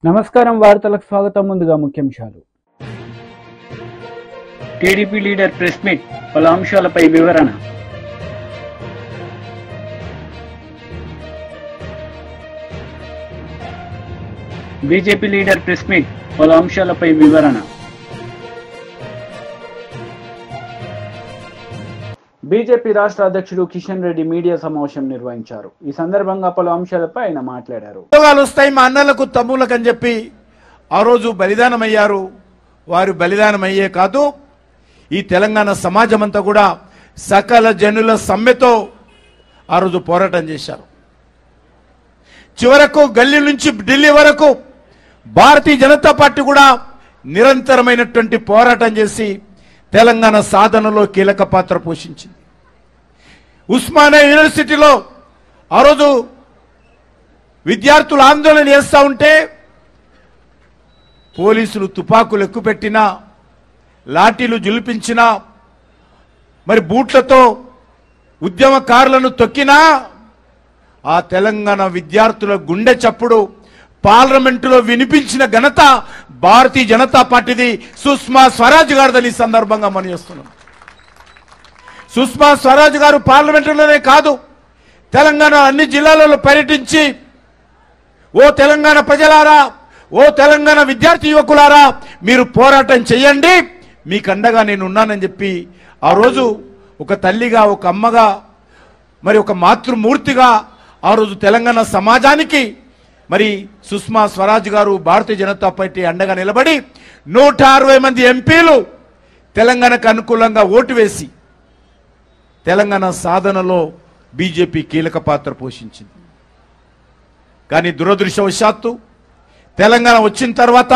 నమస్కారం వార్తలకు స్వాగతం. ముందుగా ముఖ్యాంశాలు. టీడీపీ లీడర్ ప్రెస్ మీట్, పలు అంశాలపై వివరణ. బీజేపీ లీడర్ ప్రెస్ మీట్, పలు అంశాలపై వివరణ. బీజేపీ రాష్ట్ర అధ్యక్షుడు కిషన్ రెడ్డి మీడియా సమావేశం నిర్వహించారు. ఈ సందర్భంగా పలు అంశాలపై ఆయన మాట్లాడారు. ఉద్యోగాలు వస్తాయి మా అన్నలకు తమ్ములకు అని చెప్పి ఆ రోజు బలిదానం అయ్యారు. వారు బలిదానం అయ్యే కాదు, ఈ తెలంగాణ సమాజం అంతా కూడా సకల జనుల సమ్మెతో ఆ రోజు పోరాటం చేశారు. చివరకు గల్లీ నుంచి ఢిల్లీ వరకు భారతీయ జనతా పార్టీ కూడా నిరంతరమైనటువంటి పోరాటం చేసి తెలంగాణ సాధనలో కీలక పాత్ర పోషించింది. ఉస్మానియా యూనివర్సిటీలో ఆ రోజు విద్యార్థులు ఆందోళన చేస్తూ ఉంటే పోలీసులు తుపాకులు ఎక్కుపెట్టినా, లాఠీలు జులిపించినా, మరి బూట్లతో ఉద్యమకారులను తొక్కినా ఆ తెలంగాణ విద్యార్థుల గుండె చప్పుడు పార్లమెంటులో వినిపించిన ఘనత భారతీయ జనతా పార్టీది. సుష్మా స్వరాజ్ గారిదని సందర్భంగా మనం చేస్తున్నాం. సుష్మా స్వరాజ్ గారు పార్లమెంటులోనే కాదు, తెలంగాణ అన్ని జిల్లాలలో పర్యటించి, ఓ తెలంగాణ ప్రజలారా, ఓ తెలంగాణ విద్యార్థి యువకులారా, మీరు పోరాటం చేయండి, మీకు అండగా నేను ఉన్నానని చెప్పి ఆ రోజు ఒక తల్లిగా, ఒక అమ్మగా, మరి ఒక మాతృమూర్తిగా ఆ రోజు తెలంగాణ సమాజానికి మరి సుష్మా స్వరాజ్ గారు భారతీయ జనతా పార్టీ అండగా నిలబడి 160 మంది ఎంపీలు తెలంగాణకు అనుకూలంగా ఓటు వేసి తెలంగాణ సాధనలో బీజేపీ కీలక పాత్ర పోషించింది. కానీ దురదృష్టవశాత్తు తెలంగాణ వచ్చిన తర్వాత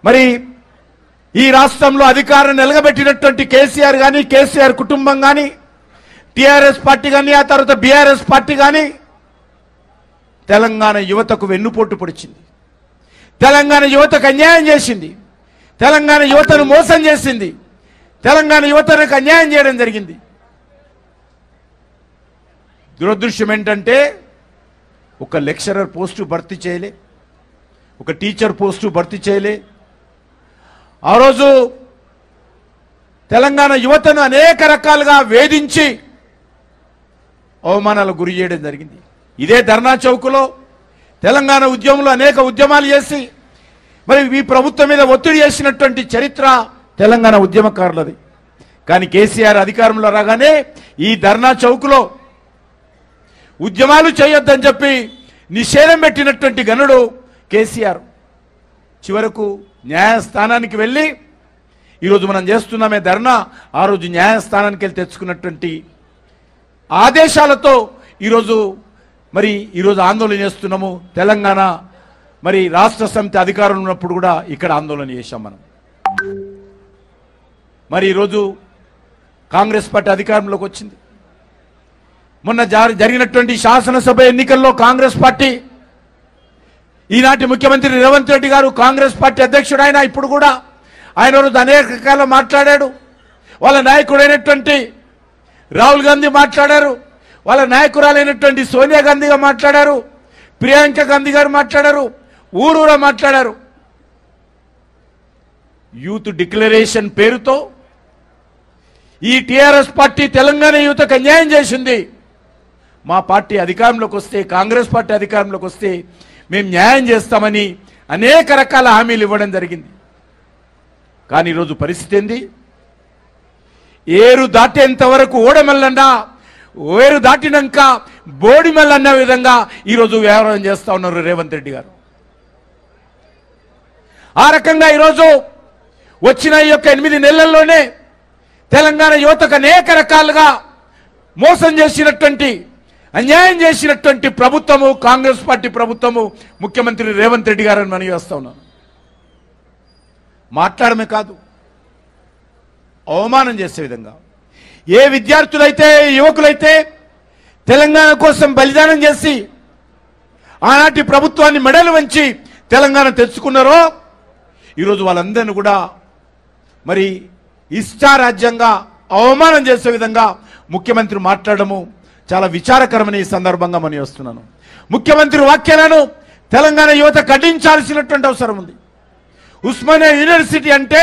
మరి ఈ రాష్ట్రంలో అధికారం నిలగబెట్టినటువంటి కేసీఆర్ కానీ, కేసీఆర్ కుటుంబం కానీ, టీఆర్ఎస్ పార్టీ కానీ, ఆ తర్వాత బీఆర్ఎస్ పార్టీ కానీ తెలంగాణ యువతకు వెన్నుపోటు పొడిచింది. తెలంగాణ యువతకు అన్యాయం చేసింది. తెలంగాణ యువతను మోసం చేసింది. తెలంగాణ యువతకు అన్యాయం చేయడం జరిగింది. దురదృష్టం ఏంటంటే ఒక లెక్చరర్ పోస్టు భర్తీ చేయలే, ఒక టీచర్ పోస్టు భర్తీ చేయలే. ఆ రోజు తెలంగాణ యువతను అనేక రకాలుగా వేధించి అవమానాలకు గురి చేయడం జరిగింది. ఇదే ధర్నా చౌక్లో తెలంగాణ ఉద్యమంలో అనేక ఉద్యమాలు చేసి మరి ఈ ప్రభుత్వం మీద ఒత్తిడి చేసినటువంటి చరిత్ర తెలంగాణ ఉద్యమకారులది. కానీ కేసీఆర్ అధికారంలో రాగానే ఈ ధర్నా చౌక్లో ఉద్యమాలు చేయొద్దని చెప్పి నిషేధం పెట్టినటువంటి గనుడు కేసీఆర్. చివరకు న్యాయస్థానానికి వెళ్ళి ఈరోజు మనం చేస్తున్నామే ధర్నా, ఆ రోజు న్యాయస్థానానికి వెళ్ళి తెచ్చుకున్నటువంటి ఆదేశాలతో ఈరోజు ఆందోళన చేస్తున్నాము. తెలంగాణ మరి రాష్ట్ర సమితి అధికారం ఉన్నప్పుడు కూడా ఇక్కడ ఆందోళన చేశాం మనం. మరి ఈరోజు కాంగ్రెస్ పార్టీ అధికారంలోకి వచ్చింది. మొన్న జరిగినటువంటి శాసనసభ ఎన్నికల్లో కాంగ్రెస్ పార్టీ, ఈనాటి ముఖ్యమంత్రి రేవంత్ రెడ్డి గారు కాంగ్రెస్ పార్టీ అధ్యక్షుడు, ఆయన ఇప్పుడు కూడా ఆయన రోజు అనేక రకాల మాట్లాడాడు. వాళ్ళ నాయకుడైనటువంటి రాహుల్ గాంధీ మాట్లాడారు, వాళ్ళ నాయకురాలైనటువంటి సోనియా గాంధీగా మాట్లాడారు, ప్రియాంక గాంధీ గారు మాట్లాడారు, ఊరూరా మాట్లాడారు. యూత్ డిక్లరేషన్ పేరుతో ఈ టీఆర్ఎస్ పార్టీ తెలంగాణ యువతకు అన్యాయం చేసింది. మా పార్టీ అధికారంలోకి వస్తే, కాంగ్రెస్ పార్టీ అధికారంలోకి వస్తే మేము న్యాయం చేస్తామని అనేక రకాల హామీలు ఇవ్వడం జరిగింది. కానీ ఈరోజు పరిస్థితి ఏంది? ఏరు దాటేంత వరకు ఓడమెల్లన్నా, ఏరు దాటినాక బోడిమెల్లన్న విధంగా ఈరోజు వ్యవహారం చేస్తా ఉన్నారు రేవంత్ రెడ్డి గారు. ఆ రకంగా ఈరోజు వచ్చిన ఈ యొక్క 8 నెలల్లోనే తెలంగాణ యువతకు అనేక రకాలుగా మోసం చేసినటువంటి, అన్యాయం చేసినటువంటి ప్రభుత్వము కాంగ్రెస్ పార్టీ ప్రభుత్వము, ముఖ్యమంత్రి రేవంత్ రెడ్డి గారని మనం చేస్తా ఉన్నాను. మాట్లాడమే కాదు, అవమానం చేసే విధంగా ఏ విద్యార్థులైతే, యువకులైతే తెలంగాణ కోసం బలిదానం చేసి ఆనాటి ప్రభుత్వాన్ని మెడలు వంచి తెలంగాణ తెచ్చుకున్నారో ఈరోజు వాళ్ళందరినీ కూడా మరి ఇష్టారాజ్యంగా అవమానం చేసే విధంగా ముఖ్యమంత్రి మాట్లాడము చాలా విచారకరమైన ఈ సందర్భంగా మనం చేస్తున్నాను. ముఖ్యమంత్రి వ్యాఖ్యలను తెలంగాణ యువత ఖండించాల్సినటువంటి అవసరం ఉంది. ఉస్మానియా యూనివర్సిటీ అంటే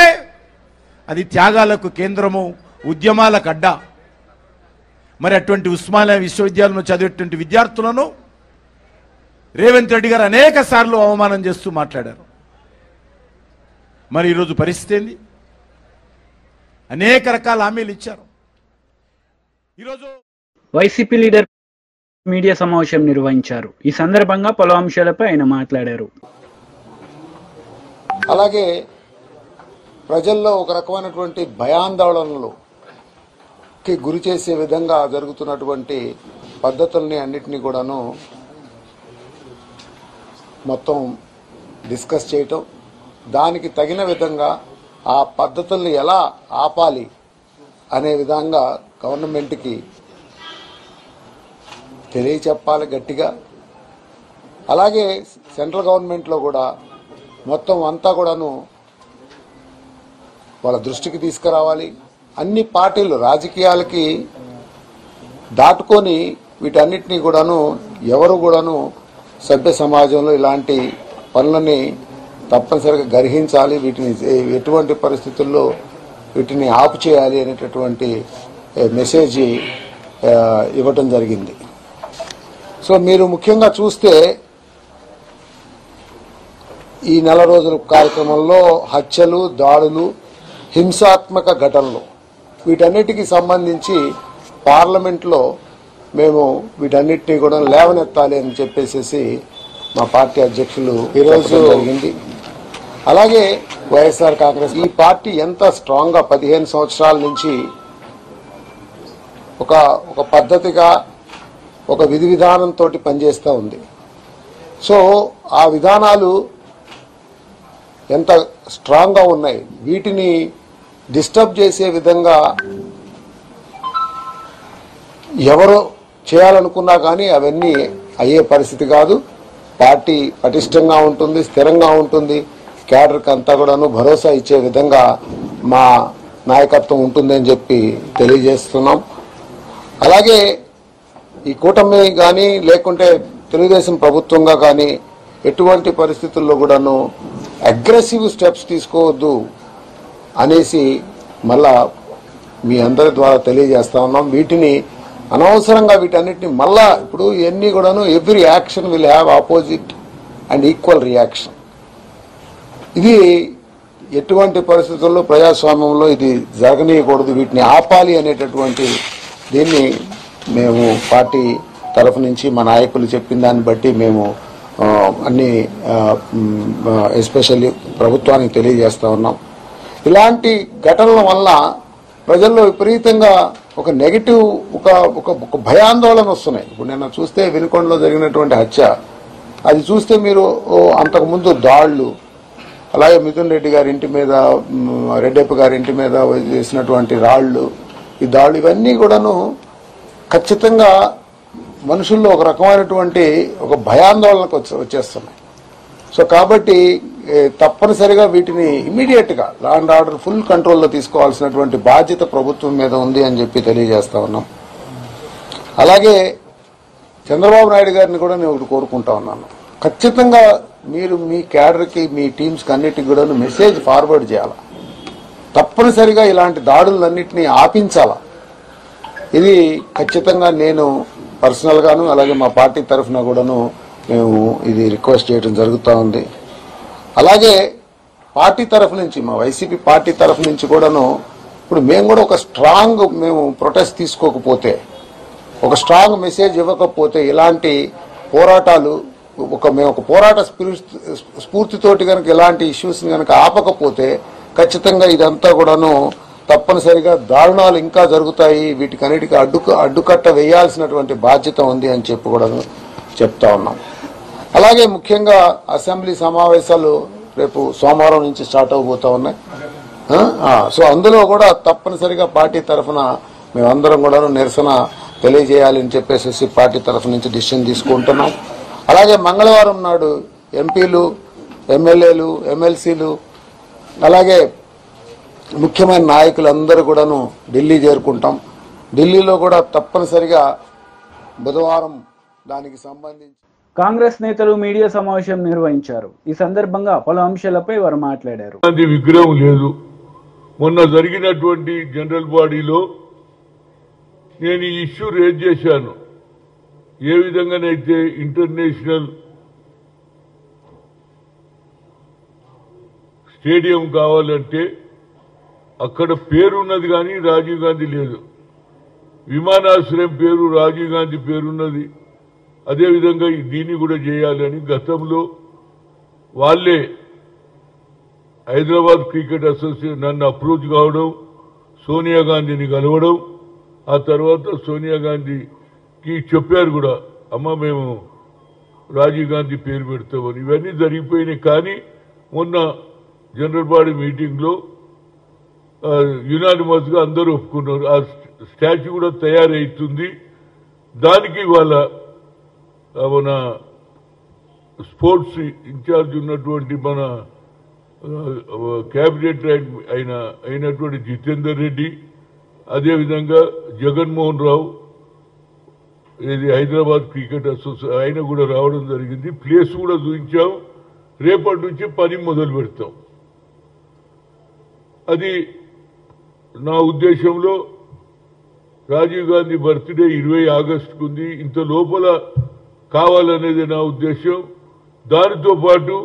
అది త్యాగాలకు కేంద్రము, ఉద్యమాలకు అడ్డా. మరి అటువంటి ఉస్మానియా విశ్వవిద్యాలయంలో చదివేటువంటి విద్యార్థులను రేవంత్ రెడ్డి గారు అనేక సార్లు అవమానం చేస్తూ మాట్లాడారు. మరి ఈరోజు పరిస్థితి ఏంది? అనేక రకాల హామీలు ఇచ్చారు. ఈరోజు వైసీపీ లీడర్ మీడియా సమావేశం నిర్వహించారు. ఈ సందర్భంగా పలు అంశాలపై ఆయన మాట్లాడారు. అలాగే ప్రజల్లో ఒక రకమైనటువంటి భయాందోళనలుకి గురి చేసే విధంగా జరుగుతున్నటువంటి పద్ధతుల్ని అన్నిటినీ కూడాను మొత్తం డిస్కస్ చేయటం, దానికి తగిన విధంగా ఆ పద్ధతుల్ని ఎలా ఆపాలి అనే విధంగా గవర్నమెంట్కి తెలియచెప్పాలి గట్టిగా. అలాగే సెంట్రల్ గవర్నమెంట్లో కూడా మొత్తం అంతా కూడాను వాళ్ళ దృష్టికి తీసుకురావాలి. అన్ని పార్టీలు రాజకీయాలకి దాటుకొని వీటన్నిటినీ కూడాను ఎవరు కూడాను సభ్య సమాజంలో ఇలాంటి పనులని తప్పనిసరిగా గ్రహించాలి, వీటిని ఎటువంటి పరిస్థితుల్లో వీటిని ఆపు చేయాలి అనేటటువంటి మెసేజ్ ఇవ్వటం జరిగింది. సో మీరు ముఖ్యంగా చూస్తే ఈ నెల రోజుల కార్యక్రమంలో హత్యలు, దాడులు, హింసాత్మక ఘటనలు వీటన్నిటికీ సంబంధించి పార్లమెంట్లో మేము వీటన్నిటినీ కూడా లేవనెత్తాలి అని చెప్పేసి మా పార్టీ అధ్యక్షులు ఈరోజు జరిగింది. అలాగే వైఎస్ఆర్ కాంగ్రెస్ ఈ పార్టీ ఎంత స్ట్రాంగ్ గా 15 సంవత్సరాల నుంచి ఒక పద్ధతిగా ఒక విధి విధానంతో పనిచేస్తూ ఉంది. సో ఆ విధానాలు ఎంత స్ట్రాంగ్ గా ఉన్నాయి, వీటిని డిస్టర్బ్ చేసే విధంగా ఎవరు చేయాలనుకున్నా కానీ అవన్నీ అయ్యే పరిస్థితి కాదు. పార్టీ పటిష్టంగా ఉంటుంది, స్థిరంగా ఉంటుంది, క్యాడర్కి అంతా కూడాను భరోసా ఇచ్చే విధంగా మా నాయకత్వం ఉంటుందని చెప్పి తెలియజేస్తున్నాం. అలాగే ఈ కూటమి కానీ లేకుంటే తెలుగుదేశం ప్రభుత్వంగా కానీ ఎటువంటి పరిస్థితుల్లో కూడాను అగ్రెసివ్ స్టెప్స్ తీసుకోవద్దు అనేసి మళ్ళా మీ అందరి ద్వారా తెలియజేస్తా ఉన్నాం. వీటిని అనవసరంగా వీటన్నిటిని మళ్ళా ఇప్పుడు ఇవన్నీ కూడాను every action will have opposite and equal reaction. ఇది ఎటువంటి పరిస్థితుల్లో ప్రజాస్వామ్యంలో ఇది జరగనీయకూడదు, వీటిని ఆపాలి అనేటటువంటి దీన్ని మేము పార్టీ తరఫు నుంచి మా నాయకులు చెప్పిన దాన్ని బట్టి మేము అన్ని ఎస్పెషల్లీ ప్రభుత్వానికి తెలియజేస్తా ఉన్నాం. ఇలాంటి ఘటనల వల్ల ప్రజల్లో విపరీతంగా ఒక నెగిటివ్ ఒక భయాందోళన వస్తున్నాయి. ఇప్పుడు నిన్న చూస్తే వినుకొండలో జరిగినటువంటి హత్య, అది చూస్తే మీరు అంతకుముందు దాళ్లు, అలాగే మిథున్ రెడ్డి గారి ఇంటి మీద, రెడ్డప్ప గారి ఇంటి మీద వేసినటువంటి రాళ్లు, ఈ దాళ్లు ఇవన్నీ కూడాను ఖచ్చితంగా మనుషుల్లో ఒక రకమైనటువంటి ఒక భయాందోళనకు వచ్చేస్తున్నాయి. సో కాబట్టి తప్పనిసరిగా వీటిని ఇమీడియట్ గా లా అండ్ ఆర్డర్ ఫుల్ కంట్రోల్లో తీసుకోవాల్సినటువంటి బాధ్యత ప్రభుత్వం మీద ఉంది అని చెప్పి తెలియజేస్తా ఉన్నాం. అలాగే చంద్రబాబు నాయుడు గారిని కూడా నేను ఒకటి కోరుకుంటా ఉన్నాను, ఖచ్చితంగా మీరు మీ క్యాడర్కి, మీ టీమ్స్కి అన్నిటికి కూడా మెసేజ్ ఫార్వర్డ్ చేయాలి. తప్పనిసరిగా ఇలాంటి దాడులన్నింటినీ ఆపించాల. ఇది ఖచ్చితంగా నేను పర్సనల్ గాను అలాగే మా పార్టీ తరఫున కూడాను మేము ఇది రిక్వెస్ట్ చేయడం జరుగుతూ ఉంది. అలాగే పార్టీ తరఫు నుంచి, మా వైసీపీ పార్టీ తరఫు నుంచి కూడాను ఇప్పుడు మేము కూడా ఒక స్ట్రాంగ్ మేము ప్రొటెస్ట్ తీసుకోకపోతే, ఒక స్ట్రాంగ్ మెసేజ్ ఇవ్వకపోతే, ఇలాంటి పోరాటాలు మేము ఒక పోరాట స్ఫూర్తితోటి కనుక ఇలాంటి ఇష్యూస్ కనుక ఆపకపోతే ఖచ్చితంగా ఇదంతా కూడాను తప్పనిసరిగా దారుణాలు ఇంకా జరుగుతాయి, వీటికన్నిటికీ అడ్డుకట్ట వేయాల్సినటువంటి బాధ్యత ఉంది అని చెప్పి కూడా చెప్తా ఉన్నాం. అలాగే ముఖ్యంగా అసెంబ్లీ సమావేశాలు రేపు సోమవారం నుంచి స్టార్ట్ అవబోతా ఉన్నాయి. సో అందులో కూడా తప్పనిసరిగా పార్టీ తరఫున మేమందరం కూడా నిరసన తెలియజేయాలి అని చెప్పేసి పార్టీ తరఫు నుంచి డిసిషన్ తీసుకుంటున్నాం. అలాగే మంగళవారం నాడు ఎంపీలు, ఎమ్మెల్యేలు, ఎమ్మెల్సీలు అలాగే ముఖ్యమైన నాయకులందరూ కూడాను ఢిల్లీ చేరుకుంటాం. ఢిల్లీలో కూడా తప్పనిసరిగా బుధవారం దానికి సంబంధించి కాంగ్రెస్ నేతలు మీడియా సమావేశం నిర్వహించారు. ఈ సందర్భంగా పలు అంశాలపై వారు మాట్లాడారు. విగ్రహం లేదు. మొన్న జరిగినటువంటి జనరల్ బాడీలో నేను ఈ ఇష్యూ రేజ్ చేశాను. ఏ విధంగానైతే ఇంటర్నేషనల్ స్టేడియం కావాలంటే అక్కడ పేరున్నది కానీ రాజీవ్ గాంధీ లేదు. విమానాశ్రయం పేరు రాజీవ్ గాంధీ పేరున్నది. అదేవిధంగా దీన్ని కూడా చేయాలని గతంలో వాళ్ళే హైదరాబాద్ క్రికెట్ అసోసియేషన్ నన్ను అప్రోచ్ కావడం, సోనియా గాంధీని కలవడం, ఆ తర్వాత సోనియా గాంధీకి చెప్పారు కూడా, అమ్మ మేము రాజీవ్ గాంధీ పేరు పెడతామని. ఇవన్నీ జరిగిపోయినాయి. కానీ మొన్న జనరల్ బాడీ మీటింగ్లో యునానిమస్ గా అందరూ ఒప్పుకున్నారు. ఆ స్టాచ్యూ కూడా తయారవుతుంది. దానికి వాళ్ళ మన స్పోర్ట్స్ ఇన్ఛార్జ్ ఉన్నటువంటి మన క్యాబినెట్ అయినటువంటి జితేందర్ రెడ్డి, అదేవిధంగా జగన్మోహన్ రావు, ఇది హైదరాబాద్ క్రికెట్ అసోసియేషన్ ఆయన కూడా రావడం జరిగింది. ప్లేస్ కూడా చూపించాం. రేపటి నుంచి పని మొదలు పెడతాం. అది నా ఉద్దేశంలో రాజీవ్ గాంధీ బర్త్డే 20 ఆగస్టుకు ఉంది. ఇంత లోపల కావాలనేది నా ఉద్దేశం. దానితో పాటు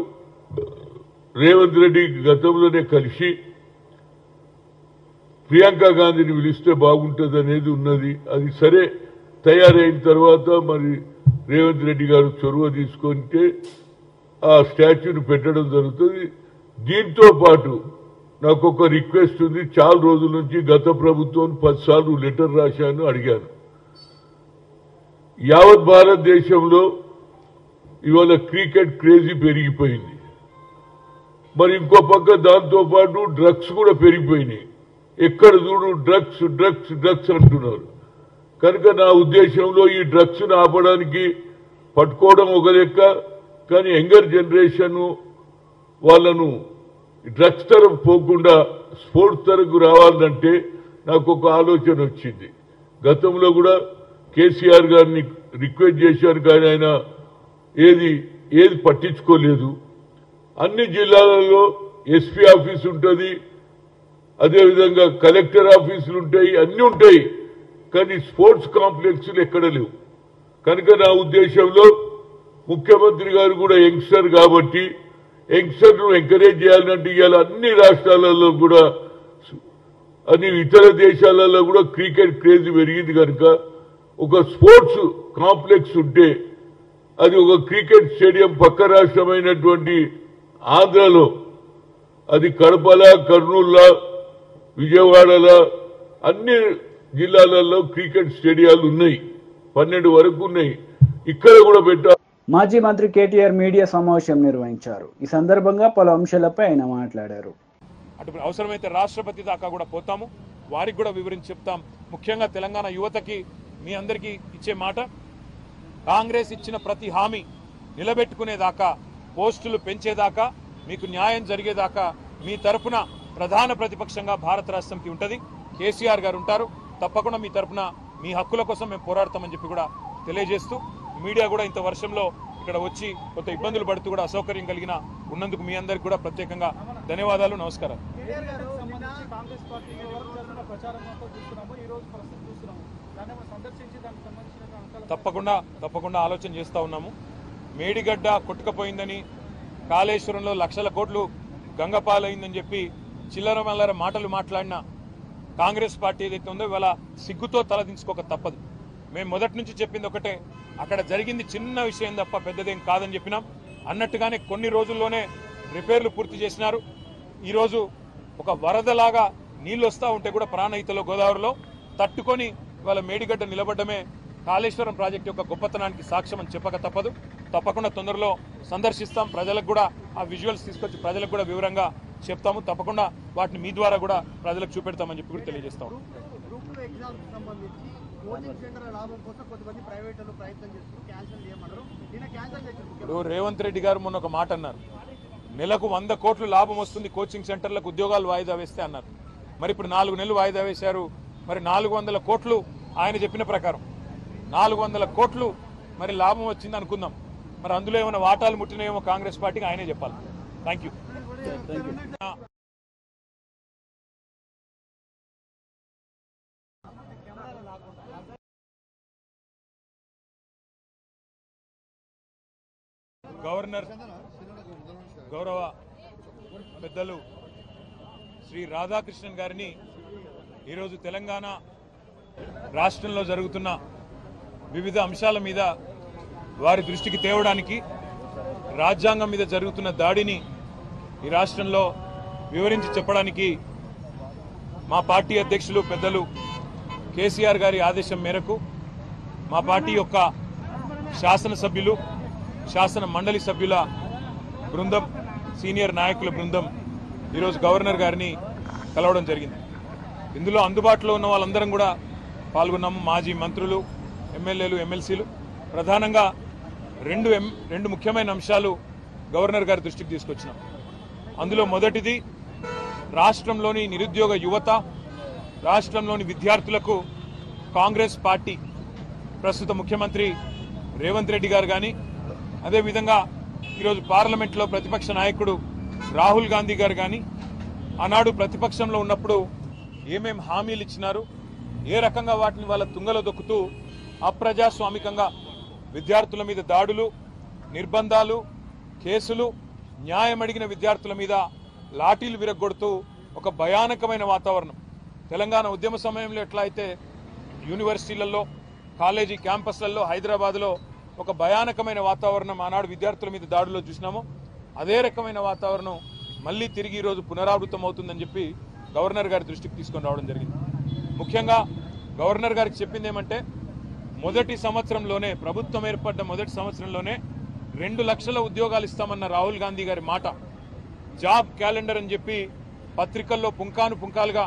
రేవంత్ రెడ్డి గతంలోనే కలిసి ప్రియాంక గాంధీని పిలిస్తే బాగుంటుంది అనేది ఉన్నది. అది సరే తయారైన తర్వాత మరి రేవంత్ రెడ్డి గారు చొరవ తీసుకుంటే ఆ స్టాచ్యూని పెట్టడం జరుగుతుంది. దీంతో పాటు నాకు ఒక రిక్వెస్ట్ ఉంది. చాలా రోజుల నుంచి గత ప్రభుత్వం 10 సార్లు లెటర్ రాశాను, అడిగాను. యావత్ భారతదేశంలో ఇవాళ క్రికెట్ క్రేజీ పెరిగిపోయింది. మరి ఇంకో పక్క దాంతో పాటు డ్రగ్స్ కూడా పెరిగిపోయినాయి. ఎక్కడ చూడు డ్రగ్స్ డ్రగ్స్ డ్రగ్స్ అంటున్నారు. కనుక నా ఉద్దేశంలో ఈ డ్రగ్స్ ను ఆపడానికి పట్టుకోవడం ఒక లెక్క, కానీ యంగర్ జనరేషన్ వాళ్ళను డ్రగ్స్ తరఫు పోకుండా స్పోర్ట్స్ తరఫు రావాలంటే నాకు ఒక ఆలోచన వచ్చింది. గతంలో కూడా కేసీఆర్ గారిని రిక్వెస్ట్ చేశాను, కానీ ఆయన ఏది పట్టించుకోలేదు. అన్ని జిల్లాలలో ఎస్పీ ఆఫీస్ ఉంటుంది, అదేవిధంగా కలెక్టర్ ఆఫీసులు ఉంటాయి, అన్ని ఉంటాయి. కానీ స్పోర్ట్స్ కాంప్లెక్స్లు ఎక్కడ లేవు. కనుక నా ఉద్దేశంలో ముఖ్యమంత్రి గారు కూడా యంగ్స్టర్ కాబట్టి యంగ్స్టర్ను ఎంకరేజ్ చేయాలంటే ఇవాళ అన్ని రాష్ట్రాలలో కూడా అన్ని ఇతర దేశాలలో కూడా క్రికెట్ క్రేజ్ పెరిగింది. కనుక ఒక స్పోర్ట్స్ కాంప్లెక్స్ ఉంటే అది ఒక క్రికెట్ స్టేడియం పక్క రాష్ట్రమైనటువంటి ఆంధ్రలో అది కడపల, కర్నూలులో, విజయవాడలో అన్ని జిల్లాలలో క్రికెట్ స్టేడియాలు ఉన్నాయి. 12 వరకు ఉన్నాయి. ఇక్కడ కూడా పెట్టారు. మాజీ మంత్రి కేటీఆర్ మీడియా సమావేశం నిర్వహించారు. ఈ సందర్భంగా పలు అంశాలపై ఆయన మాట్లాడారు. అటు అవసరమైతే రాష్ట్రపతి దాకా కూడా పోతాము, వారికి కూడా వివరించి చెప్తాం. ముఖ్యంగా తెలంగాణ యువతకి మీ అందరికీ ఇచ్చే మాట, కాంగ్రెస్ ఇచ్చిన ప్రతి హామీ నిలబెట్టుకునేదాకా, పోస్టులు పెంచేదాకా, మీకు న్యాయం జరిగేదాకా మీ తరఫున ప్రధాన ప్రతిపక్షంగా భారత రాష్ట్రంకి ఉంటుంది. కేసీఆర్ గారు ఉంటారు. తప్పకుండా మీ తరఫున మీ హక్కుల కోసం మేము పోరాడతామని చెప్పి కూడా తెలియజేస్తూ, మీడియా కూడా ఇంత వర్షంలో ఇక్కడ వచ్చి కొంత ఇబ్బందులు పడుతూ కూడా అసౌకర్యం కలిగిన ఉన్నందుకు మీ అందరికి కూడా ప్రత్యేకంగా ధన్యవాదాలు, నమస్కారం. తప్పకుండా ఆలోచన చేస్తూ ఉన్నాము. మేడిగడ్డ కొట్టుకపోయిందని, కాళేశ్వరంలో లక్షల కోట్లు గంగపాలైందని చెప్పి చిల్లర మల్లర మాటలు మాట్లాడిన కాంగ్రెస్ పార్టీ ఏదైతే ఉందో ఇవాళ సిగ్గుతో తలదించుకోక తప్పదు. మేము మొదటి నుంచి చెప్పింది ఒకటే, అక్కడ జరిగింది చిన్న విషయం తప్ప పెద్దదేం కాదని చెప్పినాం. అన్నట్టుగానే కొన్ని రోజుల్లోనే రిపేర్లు పూర్తి చేసినారు. ఈరోజు ఒక వరదలాగా నీళ్లు వస్తూ ఉంటే కూడా ప్రాణహితలో గోదావరిలో తట్టుకొని ఇవాళ మేడిగడ్డ నిలబడ్డమే కాళేశ్వరం ప్రాజెక్టు యొక్క గొప్పతనానికి సాక్ష్యం అని చెప్పక తప్పదు. తప్పకుండా తొందరలో సందర్శిస్తాం. ప్రజలకు కూడా ఆ విజువల్స్ తీసుకొచ్చి ప్రజలకు కూడా వివరంగా చెప్తాము. తప్పకుండా వాటిని మీ ద్వారా కూడా ప్రజలకు చూపెడతామని చెప్పి కూడా తెలియజేస్తాము. ఇప్పుడు రేవంత్ రెడ్డి గారు మొన్న ఒక మాట అన్నారు, నెలకు 100 కోట్లు లాభం వస్తుంది కోచింగ్ సెంటర్లకు ఉద్యోగాలు వాయిదా వేస్తే అన్నారు. మరి ఇప్పుడు 4 నెలలు వాయిదా వేశారు. మరి 400 కోట్లు ఆయన చెప్పిన ప్రకారం 400 కోట్లు మరి లాభం వచ్చింది అనుకుందాం. మరి అందులో ఏమైనా వాటాలు ముట్టినాయేమో కాంగ్రెస్ పార్టీకి ఆయనే చెప్పాలి. Thank you. గవర్నర్ గౌరవ పెద్దలు శ్రీ రాధాకృష్ణన్ గారిని ఈరోజు తెలంగాణ రాష్ట్రంలో జరుగుతున్న వివిధ అంశాల మీద వారి దృష్టికి తేవడానికి, రాజ్యాంగం మీద జరుగుతున్న దాడిని ఈ రాష్ట్రంలో వివరించి చెప్పడానికి మా పార్టీ అధ్యక్షులు పెద్దలు కేసీఆర్ గారి ఆదేశం మేరకు మా పార్టీ యొక్క శాసనసభ్యులు, శాసన మండలి సభ్యుల బృందం, సీనియర్ నాయకుల బృందం ఈరోజు గవర్నర్ గారిని కలవడం జరిగింది. ఇందులో అందుబాటులో ఉన్న వాళ్ళందరం కూడా పాల్గొన్నాము. మాజీ మంత్రులు, ఎమ్మెల్యేలు, ఎమ్మెల్సీలు. ప్రధానంగా రెండు ముఖ్యమైన అంశాలు గవర్నర్ గారి దృష్టికి తీసుకొచ్చినాం. అందులో మొదటిది, రాష్ట్రంలోని నిరుద్యోగ యువత, రాష్ట్రంలోని విద్యార్థులకు కాంగ్రెస్ పార్టీ ప్రస్తుత ముఖ్యమంత్రి రేవంత్ రెడ్డి గారు కానీ, అదేవిధంగా ఈరోజు పార్లమెంట్లో ప్రతిపక్ష నాయకుడు రాహుల్ గాంధీ గారు కానీ ఆనాడు ప్రతిపక్షంలో ఉన్నప్పుడు ఏమేం హామీలు ఇచ్చినారు, ఏ రకంగా వాటిని వాళ్ళ తుంగలో దొక్కుతూ అప్రజాస్వామికంగా విద్యార్థుల మీద దాడులు, నిర్బంధాలు, కేసులు, న్యాయం అడిగిన విద్యార్థుల మీద లాఠీలు విరగొడుతూ ఒక భయానకమైన వాతావరణం. తెలంగాణ ఉద్యమ సమయంలో ఎట్లా అయితే యూనివర్సిటీలలో, కాలేజీ క్యాంపస్లలో, హైదరాబాద్లో ఒక భయానకమైన వాతావరణం ఆనాడు విద్యార్థుల మీద దాడులో చూసినామో, అదే రకమైన వాతావరణం మళ్ళీ తిరిగి ఈరోజు పునరావృతం అవుతుందని చెప్పి గవర్నర్ గారి దృష్టికి తీసుకొని రావడం జరిగింది. ముఖ్యంగా గవర్నర్ గారికి చెప్పింది ఏమంటే, మొదటి సంవత్సరంలోనే, ప్రభుత్వం ఏర్పడ్డ మొదటి సంవత్సరంలోనే 2 లక్షల ఉద్యోగాలు ఇస్తామన్న రాహుల్ గాంధీ గారి మాట, జాబ్ క్యాలెండర్ అని చెప్పి పత్రికల్లో పుంకాలుగా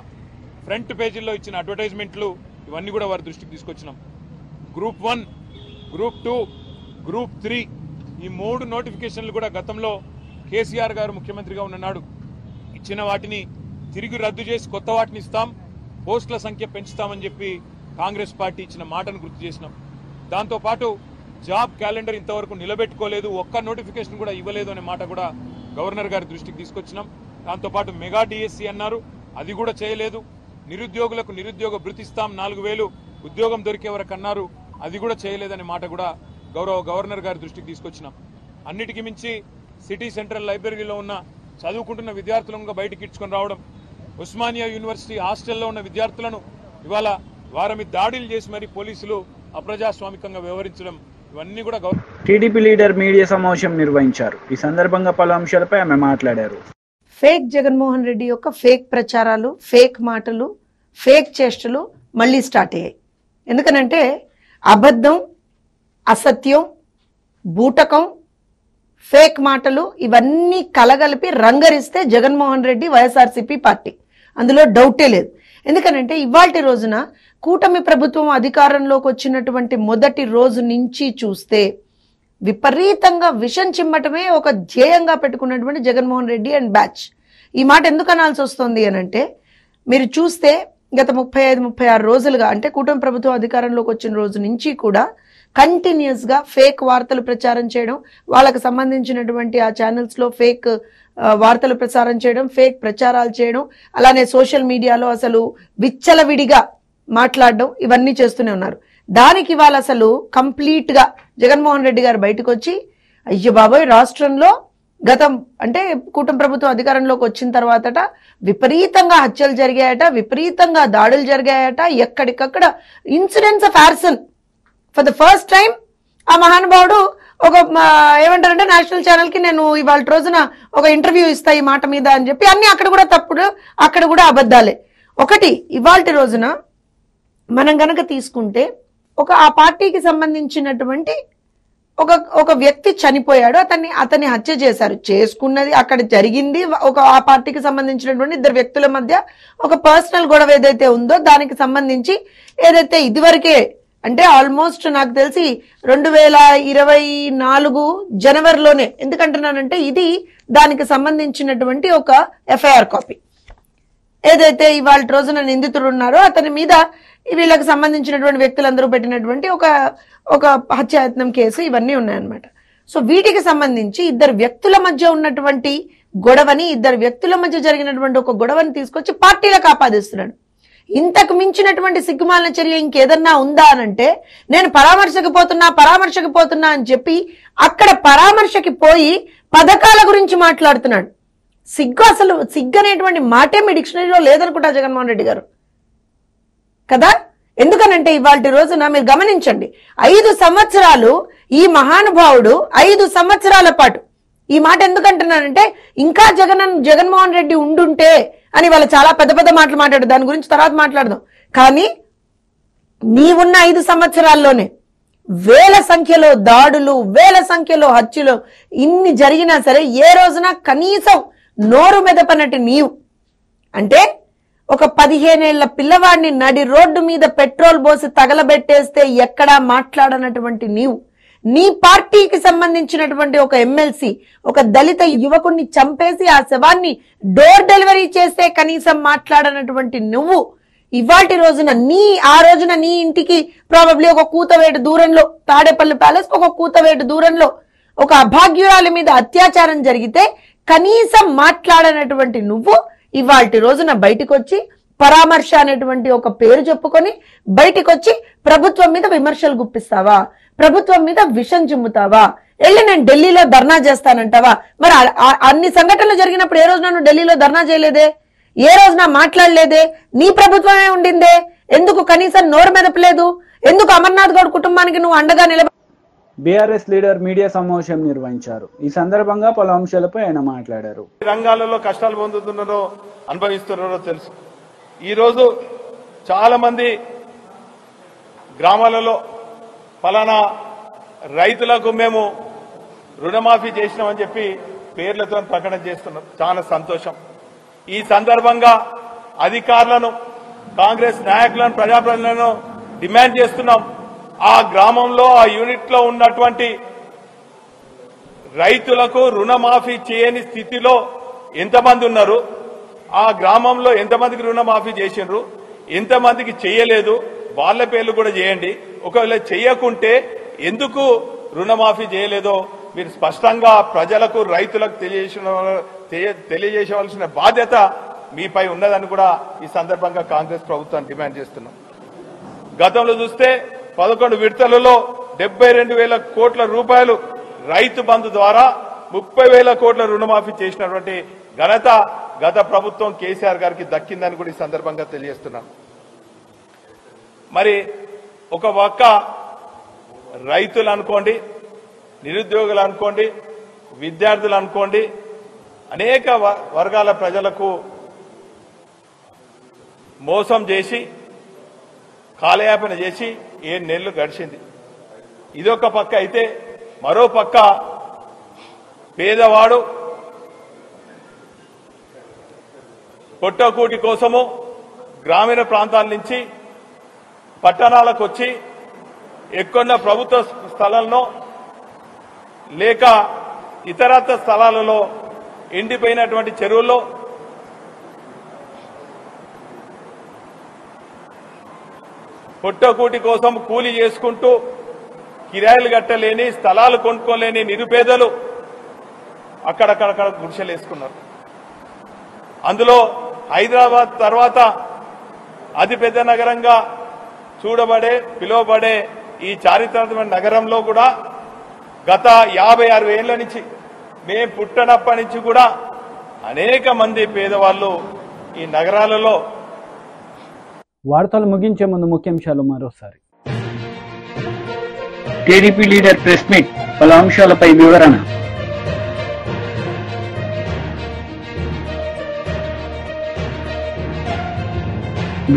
ఫ్రంట్ పేజీల్లో ఇచ్చిన అడ్వర్టైజ్మెంట్లు, ఇవన్నీ కూడా వారి దృష్టికి తీసుకొచ్చినాం. గ్రూప్ 1, గ్రూప్ 2, గ్రూప్ 3 ఈ 3 నోటిఫికేషన్లు కూడా గతంలో కేసీఆర్ గారు ముఖ్యమంత్రిగా ఉన్ననాడు ఇచ్చిన వాటిని తిరిగి రద్దు చేసి కొత్త వాటిని ఇస్తాం, పోస్టుల సంఖ్య పెంచుతామని చెప్పి కాంగ్రెస్ పార్టీ ఇచ్చిన మాటను గుర్తు చేసినాం. దాంతోపాటు జాబ్ క్యాలెండర్ ఇంతవరకు నిలబెట్టుకోలేదు, ఒక్క నోటిఫికేషన్ కూడా ఇవ్వలేదు అనే మాట కూడా గవర్నర్ గారి దృష్టికి తీసుకొచ్చినాం. దాంతోపాటు మెగా డిఎస్సి అన్నారు, అది కూడా చేయలేదు. నిరుద్యోగులకు నిరుద్యోగ భృతి ఇస్తాం, 4,000 ఉద్యోగం దొరికే వరకు అన్నారు, అది కూడా చేయలేదనే మాట కూడా గవర్నర్ గారి దృష్టికి తీసుకొచ్చినాం. అన్నిటికీ మించి సిటీ సెంట్రల్ లైబ్రరీలో ఉన్న చదువుకుంటున్న విద్యార్థులను బయటికి ఇడ్చుకొని రావడం, ఉస్మానియా యూనివర్సిటీ హాస్టల్లో ఉన్న విద్యార్థులను ఇవాళ వారి మీద దాడులు చేసి మరి పోలీసులు అప్రజాస్వామికంగా వ్యవహరించడం, ఇవన్నీ కూడా టీడీపీ లీడర్ మీడియా సమావేశం నిర్వహించారు. ఈ సందర్భంగా పలు అంశాలపై ఆమె మాట్లాడారు. ఫేక్ జగన్మోహన్ రెడ్డి యొక్క ఫేక్ ప్రచారాలు, ఫేక్ మాటలు, ఫేక్ చేష్టలు మళ్ళీ స్టార్ట్ అయ్యాయి. ఎందుకనంటే అబద్ధం, అసత్యం, బూటకం, ఫేక్ మాటలు ఇవన్నీ కలగలిపి రంగరిస్తే జగన్మోహన్ రెడ్డి వైఎస్ఆర్సీపీ పార్టీ, అందులో డౌటే లేదు. ఎందుకనంటే ఇవాల్టి రోజున కూటమి ప్రభుత్వం అధికారంలోకి వచ్చినటువంటి మొదటి రోజు నుంచి చూస్తే విపరీతంగా విషం చిమ్మటమే ఒక ధ్యేయంగా పెట్టుకున్నటువంటి జగన్మోహన్ రెడ్డి అండ్ బ్యాచ్. ఈ మాట ఎందుకు అనాల్సి వస్తుంది అనంటే, మీరు చూస్తే గత 35-36 రోజులుగా, అంటే కూటమి ప్రభుత్వం అధికారంలోకి వచ్చిన రోజు నుంచి కూడా కంటిన్యూస్ గా ఫేక్ వార్తలు ప్రచారం చేయడం, వాళ్ళకు సంబంధించినటువంటి ఆ ఛానల్స్ లో ఫేక్ వార్తలు ప్రసారం చేయడం, ఫేక్ ప్రచారాలు చేయడం, అలానే సోషల్ మీడియాలో అసలు విచ్చలవిడిగా మాట్లాడడం, ఇవన్నీ చేస్తూనే ఉన్నారు. దానికి వాళ్ళు అసలు కంప్లీట్ గా జగన్మోహన్ రెడ్డి గారు బయటకు వచ్చి, అయ్యో బాబోయ్ రాష్ట్రంలో గతం అంటే కూటమి ప్రభుత్వం అధికారంలోకి వచ్చిన తర్వాతట విపరీతంగా హత్యలు జరిగాయట, విపరీతంగా దాడులు జరిగాయట, ఎక్కడికక్కడ incidents of arson. For the first time ఆ మహానుభావుడు ఒక ఏమంటారంటే నేషనల్ ఛానల్ కి నేను ఇవాళ రోజున ఒక ఇంటర్వ్యూ ఇస్తా ఈ మాట మీద అని చెప్పి, అన్ని అక్కడ కూడా తప్పుడు, అక్కడ కూడా అబద్ధాలే. ఒకటి ఇవాల్టి రోజున మనం గనక తీసుకుంటే ఆ పార్టీకి సంబంధించినటువంటి ఒక వ్యక్తి చనిపోయాడు, అతన్ని హత్య చేశారు. చేసుకున్నది అక్కడ జరిగింది ఆ పార్టీకి సంబంధించినటువంటి 2 వ్యక్తుల మధ్య ఒక పర్సనల్ గొడవ ఏదైతే ఉందో దానికి సంబంధించి ఏదైతే ఇదివరకే అంటే ఆల్మోస్ట్ నాకు తెలిసి 2024 జనవరిలోనే, ఎందుకంటున్నానంటే ఇది దానికి సంబంధించినటువంటి ఒక ఎఫ్ఐఆర్ కాపీ. ఏదైతే ఇవాళ రోజున నిందితుడు ఉన్నారో అతని మీద వీళ్ళకి సంబంధించినటువంటి వ్యక్తులందరూ పెట్టినటువంటి ఒక హత్యాయత్నం కేసు, ఇవన్నీ ఉన్నాయన్నమాట. సో వీటికి సంబంధించి ఇద్దరు వ్యక్తుల మధ్య ఉన్నటువంటి గొడవని, ఇద్దరు వ్యక్తుల మధ్య జరిగినటువంటి ఒక గొడవని తీసుకొచ్చి పార్టీలకు ఆపాదిస్తున్నాడు. ఇంతకు మించినటువంటి సిగ్గుమాలిన చర్య ఇంకేదన్నా ఉందా అనంటే, నేను పరామర్శకు పోతున్నా అని చెప్పి అక్కడ పరామర్శకి పోయి పథకాల గురించి మాట్లాడుతున్నాడు. అసలు సిగ్గు అనేటువంటి మాటే మీ డిక్షనరీలో లేదనుకుంటా జగన్మోహన్ రెడ్డి గారు కదా. ఎందుకనంటే ఇవాళ రోజున మీరు గమనించండి, 5 సంవత్సరాలు ఈ మహానుభావుడు 5 సంవత్సరాల పాటు, ఈ మాట ఎందుకంటున్నానంటే ఇంకా జగన్మోహన్ రెడ్డి ఉండుంటే అని వాళ్ళు చాలా పెద్ద పెద్ద మాటలు మాట్లాడు, దాని గురించి తర్వాత మాట్లాడదాం. కానీ నీవున్న 5 సంవత్సరాల్లోనే వేల సంఖ్యలో దాడులు, వేల సంఖ్యలో హత్యలు ఇన్ని జరిగినా సరే ఏ రోజున కనీసం నోరు మెదపనట్టు నీవు అంటే, ఒక 15 ఏళ్ల పిల్లవాడిని నడి రోడ్డు మీద పెట్రోల్ పోసి తగలబెట్టేస్తే ఎక్కడా మాట్లాడనటువంటి నీవు, నీ పార్టీకి సంబంధించినటువంటి ఒక ఎమ్మెల్సీ ఒక దళిత యువకుడిని చంపేసి ఆ శవాన్ని డోర్ డెలివరీ చేస్తే కనీసం మాట్లాడనటువంటి నువ్వు ఇవాటి రోజున ఆ రోజున నీ ఇంటికి ప్రాబబ్లీ ఒక కూతవేటు దూరంలో, తాడేపల్లి ప్యాలెస్ ఒక కూతవేటు దూరంలో ఒక అభాగ్యురాలి మీద అత్యాచారం జరిగితే కనీసం మాట్లాడనటువంటి నువ్వు ఇవాటి రోజున బయటకు వచ్చి పరామర్శ అనేటువంటి ఒక పేరు చెప్పుకొని బయటకు వచ్చి ప్రభుత్వం మీద విమర్శలు గుప్పిస్తావా, ప్రభుత్వం మీద విషం చిమ్ముతావా, వెళ్ళి నేను ఢిల్లీలో ధర్నా చేస్తానంటావా? మరి అన్ని సంఘటనలు జరిగినప్పుడు ఏ రోజున నువ్వు ఢిల్లీలో ధర్నా చేయలేదే, ఏ రోజున మాట్లాడలేదే, నీ ప్రభుత్వమే ఉండిందే, ఎందుకు కనీసం నోరు మెదపలేదు, ఎందుకు అమర్నాథ్ గౌడ్ కుటుంబానికి నువ్వు అండగా నిలబ బీఆర్ఎస్ లీడర్ మీడియా సమావేశం నిర్వహించారు. ఈ సందర్భంగా పలు అంశాలపై ఆయన మాట్లాడారు. రంగాలలో కష్టాలు పొందుతున్నారో అనుభవిస్తున్నారో తెలుసు. ఈరోజు చాలా మంది గ్రామాలలో ఫలానా రైతులకు మేము రుణమాఫీ చేసినామని చెప్పి పేర్లతో ప్రకటన చేస్తున్నారు. చాలా సంతోషం. ఈ సందర్భంగా అధికారులను, కాంగ్రెస్ నాయకులను, ప్రజాప్రతినిధులను డిమాండ్ చేస్తున్నాం. ఆ గ్రామంలో, ఆ యూనిట్ లో ఉన్నటువంటి రైతులకు రుణమాఫీ చేయని స్థితిలో ఎంతమంది ఉన్నారు, ఆ గ్రామంలో ఎంతమందికి రుణమాఫీ చేసిండ్రు, ఎంతమందికి చేయలేదు, వాళ్ళ పేర్లు కూడా చేయండి. ఒకవేళ చేయకుంటే ఎందుకు రుణమాఫీ చేయలేదో మీరు స్పష్టంగా ప్రజలకు, రైతులకు తెలియజేయవలసిన బాధ్యత మీపై ఉన్నదని కూడా ఈ సందర్భంగా కాంగ్రెస్ ప్రభుత్వాన్ని డిమాండ్ చేస్తున్నాం. గతంలో చూస్తే 11 విడతలలో 72,000 కోట్ల రూపాయలు రైతు బంధు ద్వారా 30,000 కోట్ల రుణమాఫీ చేసినటువంటి ఘనత గత ప్రభుత్వం కేసీఆర్ గారికి దక్కిందని కూడా ఈ సందర్భంగా తెలియజేస్తున్నాను. మరి ఒక పక్క రైతులు అనుకోండి, నిరుద్యోగులు అనుకోండి, విద్యార్థులు అనుకోండి, అనేక వర్గాల ప్రజలకు మోసం చేసి కాలయాపన చేసి 7 నెలలు గడిచింది. ఇదొక పక్క అయితే, మరో పక్క పేదవాడు పొట్టకూటి కోసము గ్రామీణ ప్రాంతాల నుంచి పట్టణాలకు వచ్చి ఎక్కువ ప్రభుత్వ స్థలాల్లో లేక ఇతరత్ర స్థలాలలో ఎండిపోయినటువంటి చెరువుల్లో పొట్టకూటి కోసం కూలి చేసుకుంటూ కిరాయిలు కట్టలేని, స్థలాలు కొనుక్కోలేని నిరుపేదలు అక్కడక్కడక్కడ గుడిసెలు వేసుకున్నారు. అందులో హైదరాబాద్ తర్వాత అతిపెద్ద నగరంగా పిలువబడే ఈ చారిత్రాత్మక నగరంలో కూడా గత 50-60 ఏళ్ల నుంచి, మేము పుట్టనప్పటి నుంచి కూడా అనేక మంది పేదవాళ్ళు ఈ నగరాలలో. వార్తలు ముగించే ముందు ముఖ్యాంశాలు మరోసారి. టీడీపీ లీడర్ ప్రెస్ మీట్, పలు అంశాలపై వివరణ.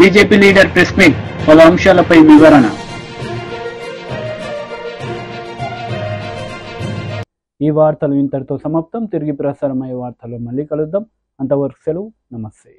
బీజేపీ లీడర్ ప్రెస్ మీట్, పలు అంశాలపై వివరణ. ఈ వార్తలు ఇంతటితో సమాప్తం. తిరిగి ప్రసారమయ్యే వార్తలు మళ్ళీ కలుద్దాం. అంతవరకు సెలవు. నమస్తే.